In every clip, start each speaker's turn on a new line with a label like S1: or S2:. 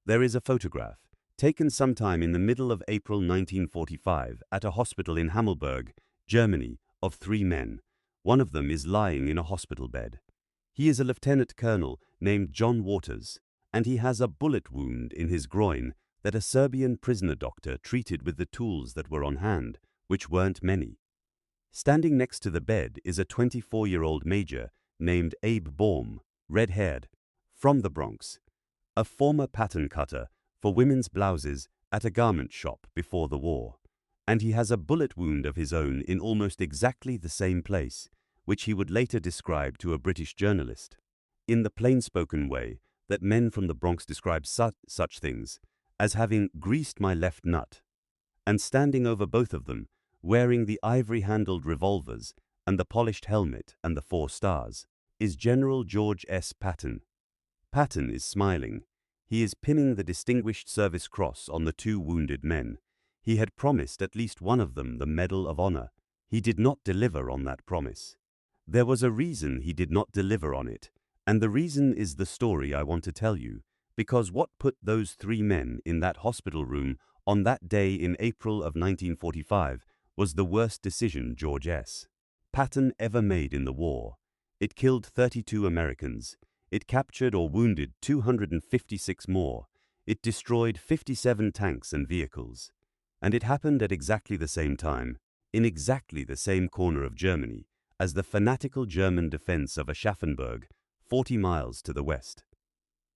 S1: There is a photograph, taken sometime in the middle of April 1945 at a hospital in Hammelburg, Germany, of 3 men. One of them is lying in a hospital bed. He is a lieutenant colonel named John Waters, and he has a bullet wound in his groin that a Serbian prisoner doctor treated with the tools that were on hand, which weren't many. Standing next to the bed is a 24-year-old major named Abe Baum, red-haired, from the Bronx, a former pattern cutter for women's blouses at a garment shop before the war, and he has a bullet wound of his own in almost exactly the same place, which he would later describe to a British journalist, in the plain-spoken way that men from the Bronx describe such things as having greased my left nut. And standing over both of them, wearing the ivory-handled revolvers and the polished helmet and the 4 stars, is General George S. Patton. Patton is smiling. He is pinning the Distinguished Service Cross on the 2 wounded men. He had promised at least one of them the Medal of Honor. He did not deliver on that promise. There was a reason he did not deliver on it, and the reason is the story I want to tell you, because what put those 3 men in that hospital room on that day in April of 1945 was the worst decision George S. Patton ever made in the war. It killed 32 Americans. It captured or wounded 256 more. It destroyed 57 tanks and vehicles. And it happened at exactly the same time, in exactly the same corner of Germany, as the fanatical German defense of Aschaffenburg, 40 miles to the west.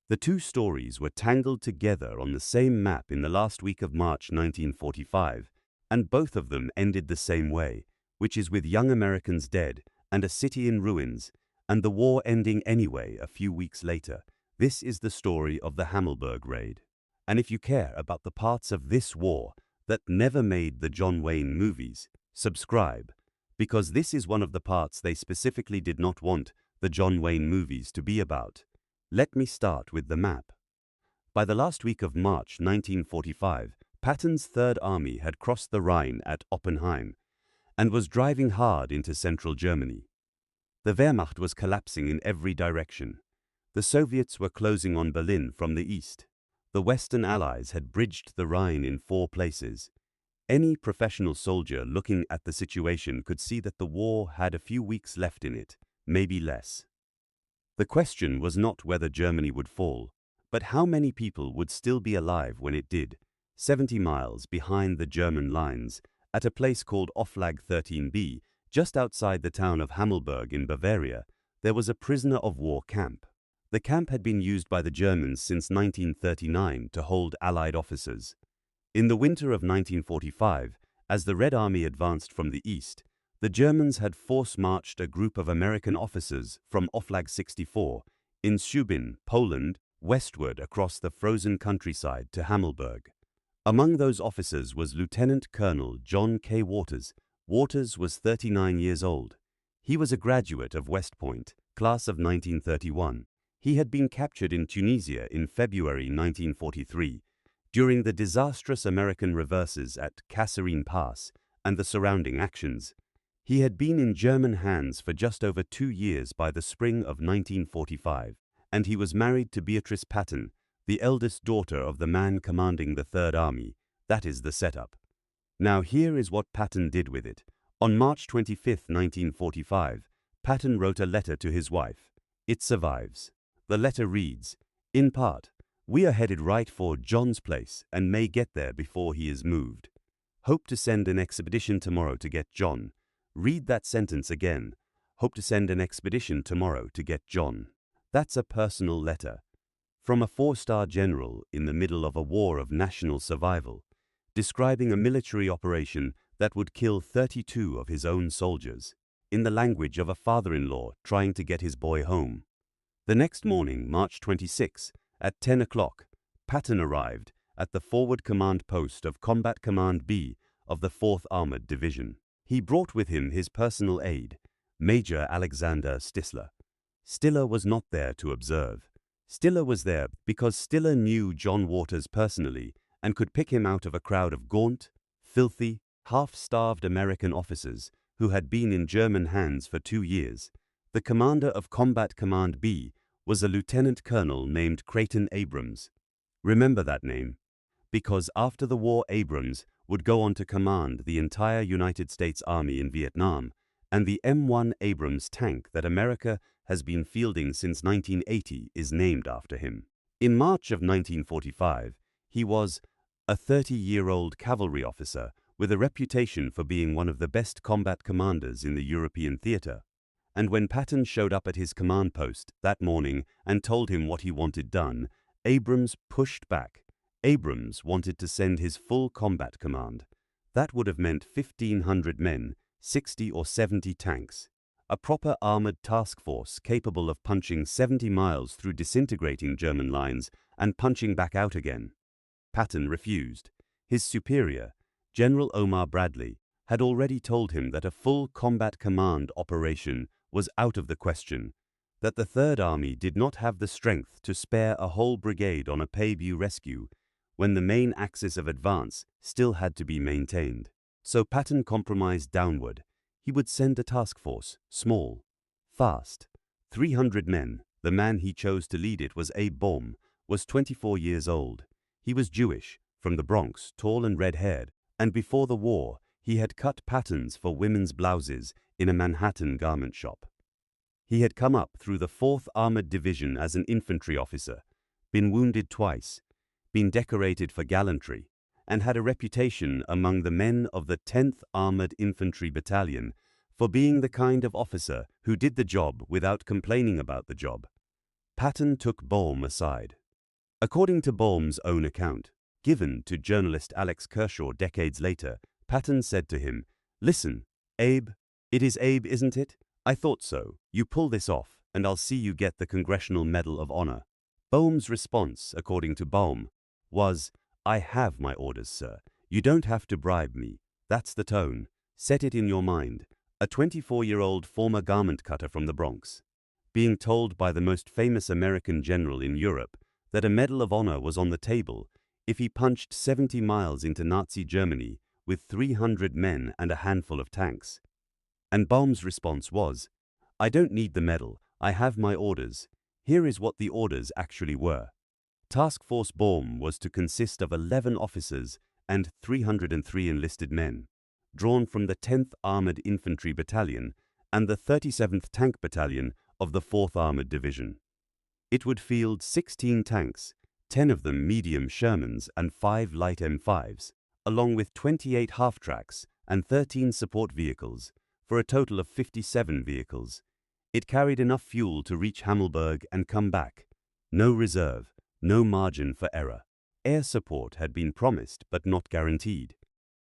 S1: The 2 stories were tangled together on the same map in the last week of March 1945, and both of them ended the same way, which is with young Americans dead and a city in ruins, and the war ending anyway a few weeks later. This is the story of the Hammelburg raid. And if you care about the parts of this war that never made the John Wayne movies, subscribe, because this is one of the parts they specifically did not want the John Wayne movies to be about. Let me start with the map. By the last week of March 1945, Patton's Third Army had crossed the Rhine at Oppenheim and was driving hard into central Germany. The Wehrmacht was collapsing in every direction. The Soviets were closing on Berlin from the east. The Western Allies had bridged the Rhine in 4 places. Any professional soldier looking at the situation could see that the war had a few weeks left in it, maybe less. The question was not whether Germany would fall, but how many people would still be alive when it did. 70 miles behind the German lines, at a place called Oflag XIII-B, just outside the town of Hammelburg in Bavaria, there was a prisoner of war camp. The camp had been used by the Germans since 1939 to hold Allied officers. In the winter of 1945, as the Red Army advanced from the east, the Germans had force-marched a group of American officers from Oflag 64 in Szubin, Poland, westward across the frozen countryside to Hammelburg. Among those officers was Lieutenant Colonel John K. Waters. Waters was 39 years old. He was a graduate of West Point, class of 1931. He had been captured in Tunisia in February 1943 during the disastrous American reverses at Kasserine Pass and the surrounding actions. He had been in German hands for just over 2 years by the spring of 1945, and he was married to Beatrice Patton, the eldest daughter of the man commanding the Third Army. That is the setup. Now here is what Patton did with it. On March 25, 1945, Patton wrote a letter to his wife. It survives. The letter reads, in part, "We are headed right for John's place and may get there before he is moved. Hope to send an expedition tomorrow to get John." Read that sentence again. Hope to send an expedition tomorrow to get John. That's a personal letter from a 4-star general in the middle of a war of national survival, describing a military operation that would kill 32 of his own soldiers, in the language of a father-in-law trying to get his boy home. The next morning, March 26, at 10 o'clock, Patton arrived at the forward command post of Combat Command B of the 4th Armored Division. He brought with him his personal aide, Major Alexander Stiller. Stiller was not there to observe. Stiller was there because Stiller knew John Waters personally and could pick him out of a crowd of gaunt, filthy, half-starved American officers who had been in German hands for 2 years. The commander of Combat Command B was a lieutenant colonel named Creighton Abrams. Remember that name, because after the war Abrams would go on to command the entire United States Army in Vietnam, and the M1 Abrams tank that America has been fielding since 1980 is named after him. In March of 1945, he was a 30-year-old cavalry officer with a reputation for being one of the best combat commanders in the European theater. And when Patton showed up at his command post that morning and told him what he wanted done, Abrams pushed back. Abrams wanted to send his full combat command. That would have meant 1,500 men, 60 or 70 tanks, a proper armored task force capable of punching 70 miles through disintegrating German lines and punching back out again. Patton refused. His superior, General Omar Bradley, had already told him that a full combat command operation was out of the question, that the Third Army did not have the strength to spare a whole brigade on a Paybu rescue when the main axis of advance still had to be maintained. So Patton compromised downward. He would send a task force, small, fast, 300 men. The man he chose to lead it was Abe Baum, was 24 years old. He was Jewish, from the Bronx, tall and red-haired, and before the war, he had cut patterns for women's blouses in a Manhattan garment shop. He had come up through the 4th Armored Division as an infantry officer, been wounded twice, been decorated for gallantry, and had a reputation among the men of the 10th Armored Infantry Battalion for being the kind of officer who did the job without complaining about the job. Patton took Baum aside. According to Baum's own account, given to journalist Alex Kershaw decades later, Patton said to him, "Listen, Abe, it is Abe, isn't it? I thought so. You pull this off, and I'll see you get the Congressional Medal of Honor." Baum's response, according to Baum, was, "I have my orders, sir. You don't have to bribe me. That's the tone. Set it in your mind." A 24-year-old former garment cutter from the Bronx, being told by the most famous American general in Europe that a Medal of Honor was on the table if he punched 70 miles into Nazi Germany with 300 men and a handful of tanks. And Baum's response was, "I don't need the medal. I have my orders." Here is what the orders actually were. Task Force Baum was to consist of 11 officers and 303 enlisted men, drawn from the 10th Armored Infantry Battalion and the 37th Tank Battalion of the 4th Armored Division. It would field 16 tanks, 10 of them medium Shermans and 5 light M5s, along with 28 half-tracks and 13 support vehicles, for a total of 57 vehicles. It carried enough fuel to reach Hammelburg and come back. No reserve, no margin for error. Air support had been promised but not guaranteed.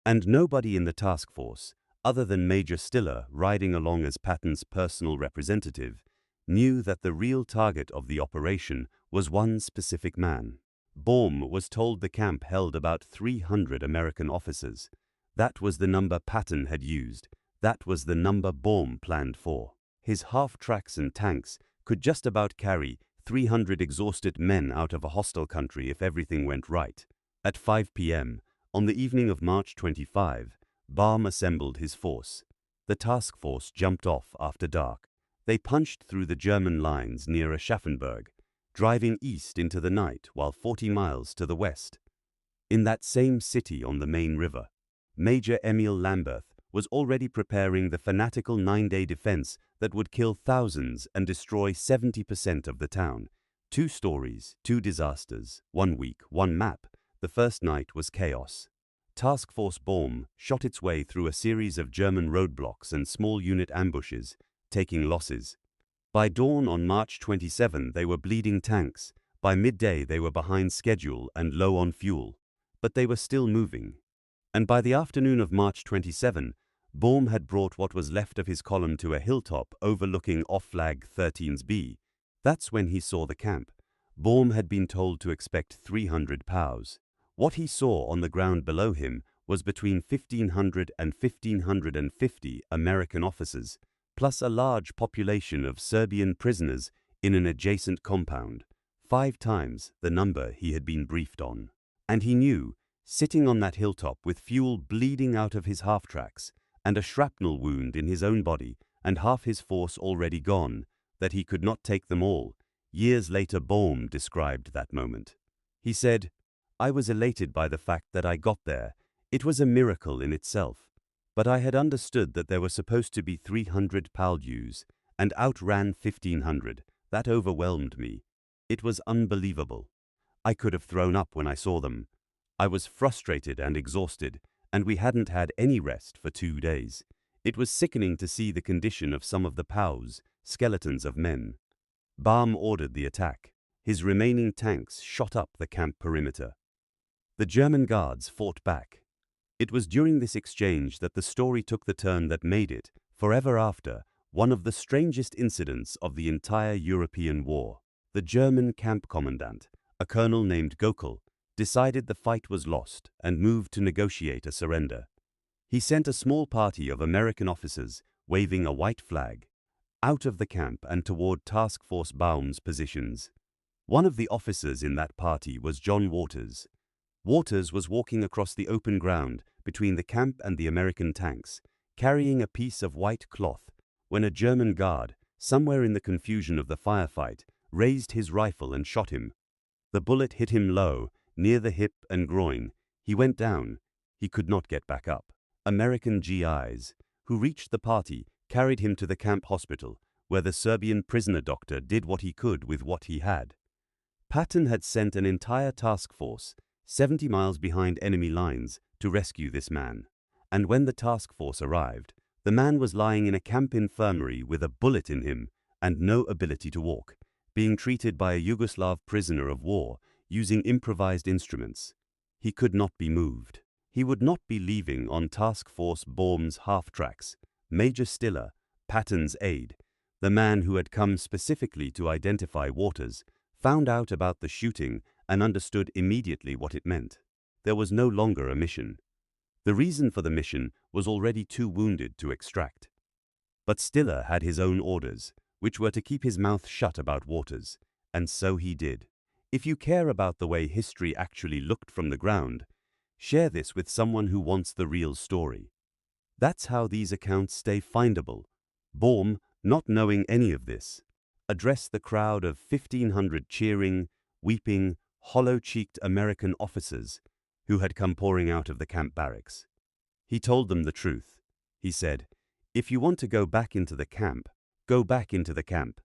S1: And nobody in the task force, other than Major Stiller riding along as Patton's personal representative, knew that the real target of the operation was one specific man. Baum was told the camp held about 300 American officers. That was the number Patton had used. That was the number Baum planned for. His half-tracks and tanks could just about carry 300 exhausted men out of a hostile country if everything went right. At 5 p.m., on the evening of March 25, Baum assembled his force. The task force jumped off after dark. They punched through the German lines near Aschaffenburg, driving east into the night while 40 miles to the west. In that same city on the main river, Major Emil Lamberth was already preparing the fanatical 9-day defense that would kill thousands and destroy 70% of the town. 2 stories, 2 disasters, 1 week, 1 map. The first night was chaos. Task Force Baum shot its way through a series of German roadblocks and small unit ambushes, taking losses. By dawn on March 27, they were bleeding tanks. By midday, they were behind schedule and low on fuel. But they were still moving. And by the afternoon of March 27, Baum had brought what was left of his column to a hilltop overlooking Oflag XIII-B. That's when he saw the camp. Baum had been told to expect 300 POWs. What he saw on the ground below him was between 1,500 and 1,550 American officers, plus a large population of Serbian prisoners in an adjacent compound, 5 times the number he had been briefed on. And he knew, sitting on that hilltop with fuel bleeding out of his half-tracks and a shrapnel wound in his own body and half his force already gone, that he could not take them all. Years later, Baum described that moment. He said, "I was elated by the fact that I got there. It was a miracle in itself. But I had understood that there were supposed to be 300 Paldus, and outran 1,500. That overwhelmed me. It was unbelievable. I could have thrown up when I saw them. I was frustrated and exhausted, and we hadn't had any rest for 2 days. It was sickening to see the condition of some of the POWs, skeletons of men." Baum ordered the attack. His remaining tanks shot up the camp perimeter. The German guards fought back. It was during this exchange that the story took the turn that made it, forever after, one of the strangest incidents of the entire European war. The German camp commandant, a colonel named Gokel, decided the fight was lost and moved to negotiate a surrender. He sent a small party of American officers, waving a white flag, out of the camp and toward Task Force Baum's positions. One of the officers in that party was John Waters. Waters was walking across the open ground between the camp and the American tanks, carrying a piece of white cloth, when a German guard, somewhere in the confusion of the firefight, raised his rifle and shot him. The bullet hit him low, near the hip and groin. He went down. He could not get back up. American GIs, who reached the party, carried him to the camp hospital, where the Serbian prisoner doctor did what he could with what he had. Patton had sent an entire task force, 70 miles behind enemy lines, to rescue this man. And when the task force arrived, the man was lying in a camp infirmary with a bullet in him and no ability to walk, being treated by a Yugoslav prisoner of war using improvised instruments. He could not be moved. He would not be leaving on Task Force Baum's half-tracks. Major Stiller, Patton's aide, the man who had come specifically to identify Waters, found out about the shooting and understood immediately what it meant. There was no longer a mission. The reason for the mission was already too wounded to extract. But Stiller had his own orders, which were to keep his mouth shut about Waters, and so he did. If you care about the way history actually looked from the ground, share this with someone who wants the real story. That's how these accounts stay findable. Baum, not knowing any of this, addressed the crowd of 1,500 cheering, weeping, hollow-cheeked American officers who had come pouring out of the camp barracks. He told them the truth. He said, "If you want to go back into the camp, go back into the camp.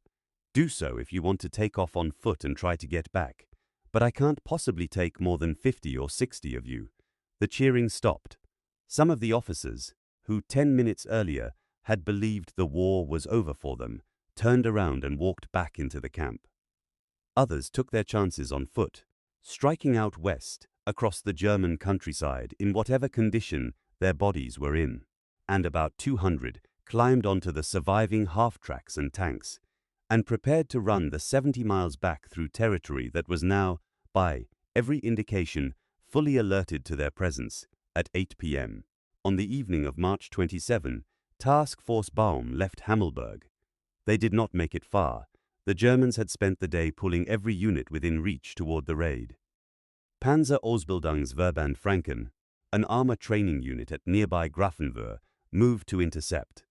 S1: Do so if you want to take off on foot and try to get back. But I can't possibly take more than 50 or 60 of you." The cheering stopped. Some of the officers, who 10 minutes earlier had believed the war was over for them, turned around and walked back into the camp. Others took their chances on foot, striking out west across the German countryside in whatever condition their bodies were in, and about 200 climbed onto the surviving half-tracks and tanks, and prepared to run the 70 miles back through territory that was now, by every indication, fully alerted to their presence. At 8 p.m. on the evening of March 27, Task Force Baum left Hammelburg. They did not make it far. The Germans had spent the day pulling every unit within reach toward the raid. Panzer Ausbildungsverband Franken, an armor training unit at nearby Grafenwöhr, moved to intercept.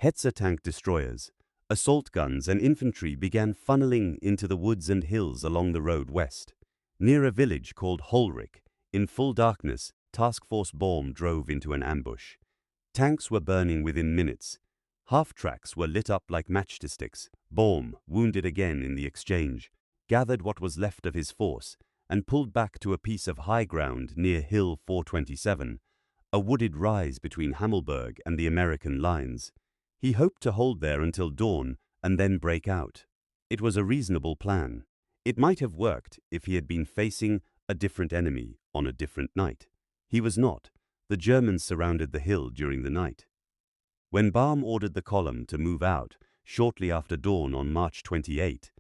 S1: Hetzer tank destroyers, assault guns and infantry began funneling into the woods and hills along the road west. Near a village called Holrich, in full darkness, Task Force Baum drove into an ambush. Tanks were burning within minutes. Half-tracks were lit up like matchsticks. Baum, wounded again in the exchange, gathered what was left of his force and pulled back to a piece of high ground near Hill 427, a wooded rise between Hammelburg and the American lines. He hoped to hold there until dawn and then break out. It was a reasonable plan. It might have worked if he had been facing a different enemy on a different night. He was not. The Germans surrounded the hill during the night. When Baum ordered the column to move out shortly after dawn on March 28,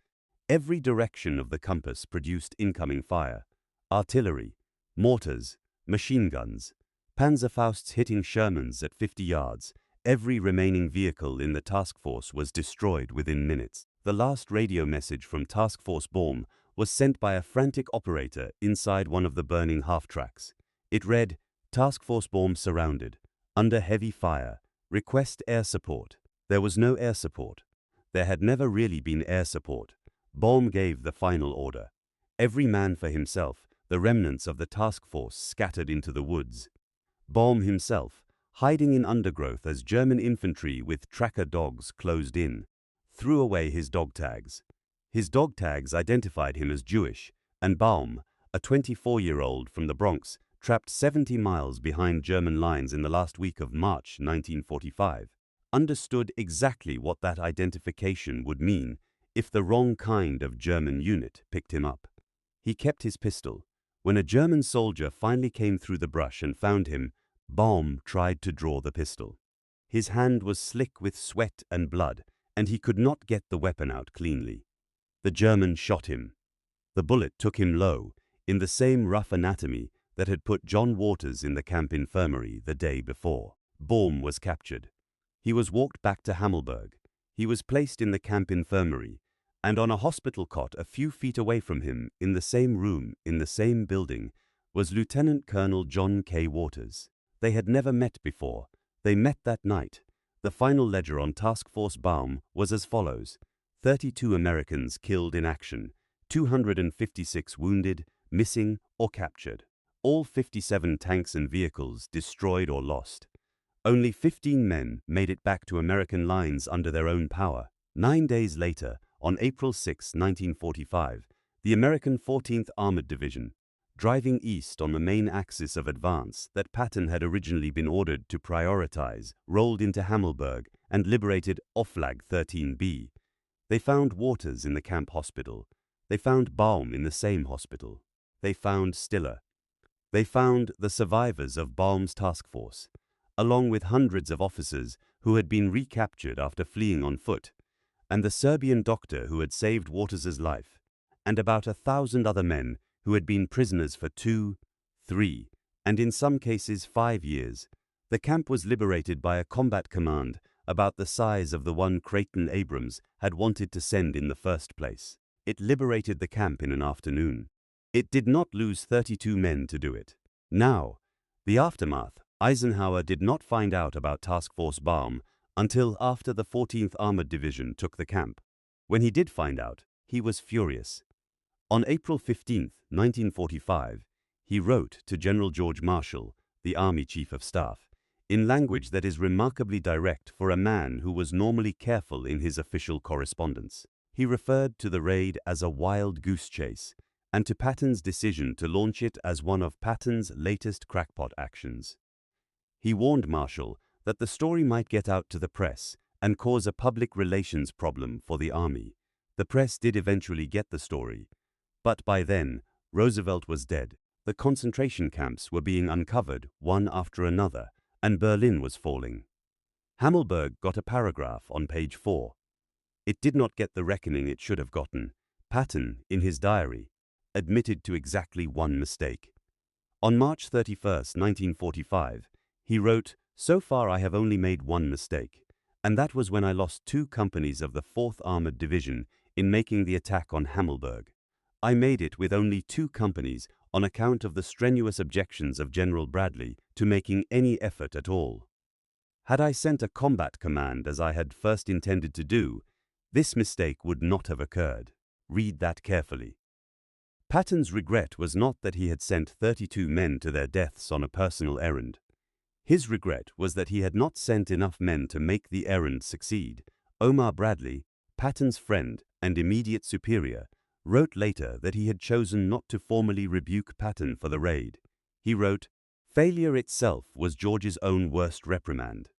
S1: every direction of the compass produced incoming fire. Artillery, mortars, machine guns, Panzerfausts hitting Shermans at 50 yards. Every remaining vehicle in the task force was destroyed within minutes. The last radio message from Task Force Baum was sent by a frantic operator inside one of the burning half-tracks. It read, "Task Force Baum surrounded. Under heavy fire. Request air support." There was no air support. There had never really been air support. Baum gave the final order. Every man for himself, the remnants of the task force scattered into the woods. Baum himself, hiding in undergrowth as German infantry with tracker dogs closed in, threw away his dog tags. His dog tags identified him as Jewish, and Baum, a 24-year-old from the Bronx, trapped 70 miles behind German lines in the last week of March 1945, understood exactly what that identification would mean if the wrong kind of German unit picked him up. He kept his pistol. When a German soldier finally came through the brush and found him, Baum tried to draw the pistol. His hand was slick with sweat and blood, and he could not get the weapon out cleanly. The German shot him. The bullet took him low, in the same rough anatomy that had put John Waters in the camp infirmary the day before. Baum was captured. He was walked back to Hammelburg. He was placed in the camp infirmary, and on a hospital cot a few feet away from him, in the same room, in the same building, was Lieutenant Colonel John K. Waters. They had never met before. They met that night. The final ledger on Task Force Baum was as follows: 32 Americans killed in action, 256 wounded, missing or captured. All 57 tanks and vehicles destroyed or lost. Only 15 men made it back to American lines under their own power. 9 days later, on April 6, 1945, the American 14th Armored Division, driving east on the main axis of advance that Patton had originally been ordered to prioritize, rolled into Hammelburg and liberated Oflag XIII-B. They found Waters in the camp hospital. They found Baum in the same hospital. They found Stiller. They found the survivors of Baum's task force, along with hundreds of officers who had been recaptured after fleeing on foot, and the Serbian doctor who had saved Waters's life, and about 1,000 other men who had been prisoners for 2, 3, and in some cases 5 years. The camp was liberated by a combat command about the size of the one Creighton Abrams had wanted to send in the first place. It liberated the camp in an afternoon. It did not lose 32 men to do it. Now, the aftermath. Eisenhower did not find out about Task Force Baum until after the 14th Armored Division took the camp. When he did find out, he was furious. On April 15, 1945, he wrote to General George Marshall, the Army Chief of Staff, in language that is remarkably direct for a man who was normally careful in his official correspondence. He referred to the raid as a wild goose chase, and to Patton's decision to launch it as one of Patton's latest crackpot actions. He warned Marshall that the story might get out to the press and cause a public relations problem for the Army. The press did eventually get the story, but by then, Roosevelt was dead. The concentration camps were being uncovered one after another, and Berlin was falling. Hammelburg got a paragraph on page 4. It did not get the reckoning it should have gotten. Patton, in his diary, admitted to exactly one mistake. On March 31, 1945, he wrote, "So far I have only made one mistake, and that was when I lost 2 companies of the 4th Armored Division in making the attack on Hammelburg. I made it with only 2 companies on account of the strenuous objections of General Bradley to making any effort at all. Had I sent a combat command as I had first intended to do, this mistake would not have occurred. Read that carefully." Patton's regret was not that he had sent 32 men to their deaths on a personal errand. His regret was that he had not sent enough men to make the errand succeed. Omar Bradley, Patton's friend and immediate superior, wrote later that he had chosen not to formally rebuke Patton for the raid. He wrote, "Failure itself was George's own worst reprimand."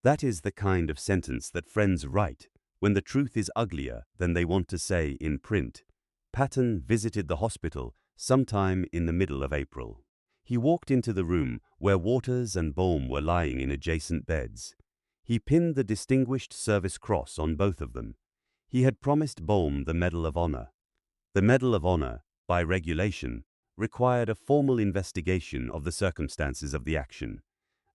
S1: That is the kind of sentence that friends write when the truth is uglier than they want to say in print. Patton visited the hospital sometime in the middle of April. He walked into the room where Waters and Baum were lying in adjacent beds. He pinned the Distinguished Service Cross on both of them. He had promised Baum the Medal of Honor. The Medal of Honor, by regulation, required a formal investigation of the circumstances of the action,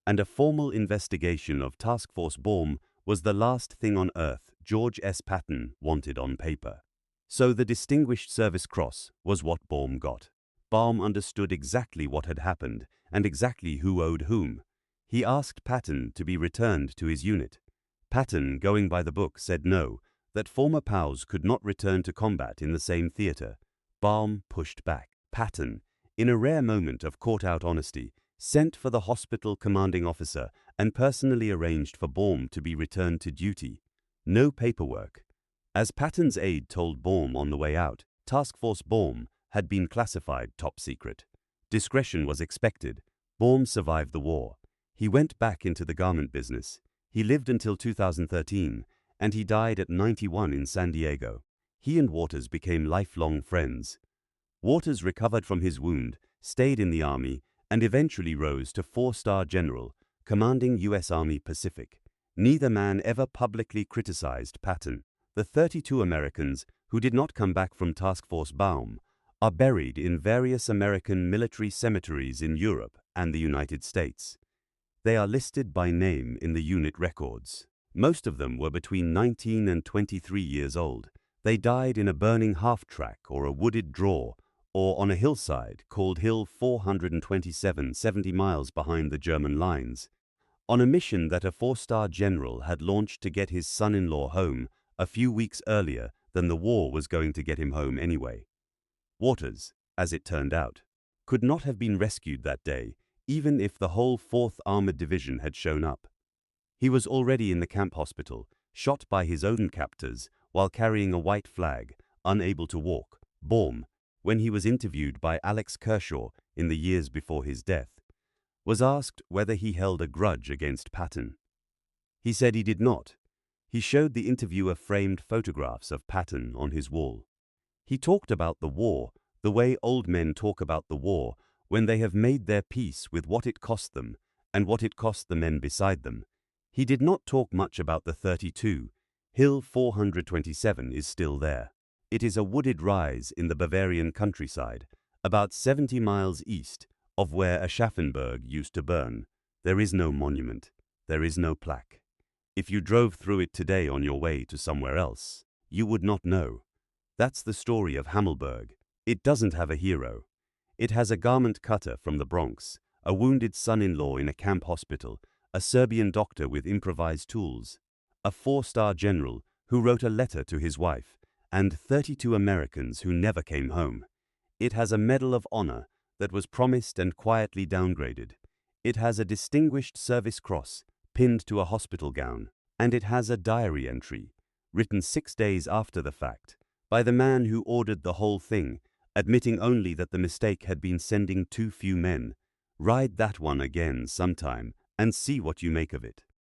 S1: and a formal investigation of Task Force Baum was the last thing on earth George S. Patton wanted on paper. So the Distinguished Service Cross was what Baum got. Baum understood exactly what had happened and exactly who owed whom. He asked Patton to be returned to his unit. Patton, going by the book, said no, that former POWs could not return to combat in the same theater. Baum pushed back. Patton, in a rare moment of caught-out honesty, sent for the hospital commanding officer and personally arranged for Baum to be returned to duty. No paperwork. As Patton's aide told Baum on the way out, Task Force Baum had been classified top secret. Discretion was expected. Baum survived the war. He went back into the garment business. He lived until 2013, and he died at 91 in San Diego. He and Waters became lifelong friends. Waters recovered from his wound, stayed in the Army, and eventually rose to 4-star general, commanding U.S. Army Pacific. Neither man ever publicly criticized Patton. The 32 Americans who did not come back from Task Force Baum are buried in various American military cemeteries in Europe and the United States. They are listed by name in the unit records. Most of them were between 19 and 23 years old. They died in a burning half-track or a wooded draw, or on a hillside called Hill 427, 70 miles behind the German lines, on a mission that a 4-star general had launched to get his son-in-law home a few weeks earlier than the war was going to get him home anyway. Waters, as it turned out, could not have been rescued that day, even if the whole 4th Armored Division had shown up. He was already in the camp hospital, shot by his own captors while carrying a white flag, unable to walk. Baum, when he was interviewed by Alex Kershaw in the years before his death, was asked whether he held a grudge against Patton. He said he did not. He showed the interviewer framed photographs of Patton on his wall. He talked about the war the way old men talk about the war when they have made their peace with what it cost them and what it cost the men beside them. He did not talk much about the 32. Hill 427 is still there. It is a wooded rise in the Bavarian countryside, about 70 miles east of where Aschaffenburg used to burn. There is no monument. There is no plaque. If you drove through it today on your way to somewhere else, you would not know. That's the story of Hammelburg. It doesn't have a hero. It has a garment cutter from the Bronx, a wounded son-in-law in a camp hospital, a Serbian doctor with improvised tools, a 4-star general who wrote a letter to his wife, and 32 Americans who never came home. It has a Medal of Honor that was promised and quietly downgraded. It has a Distinguished Service Cross pinned to a hospital gown, and it has a diary entry, written 6 days after the fact, by the man who ordered the whole thing, admitting only that the mistake had been sending too few men. Ride that one again sometime and see what you make of it.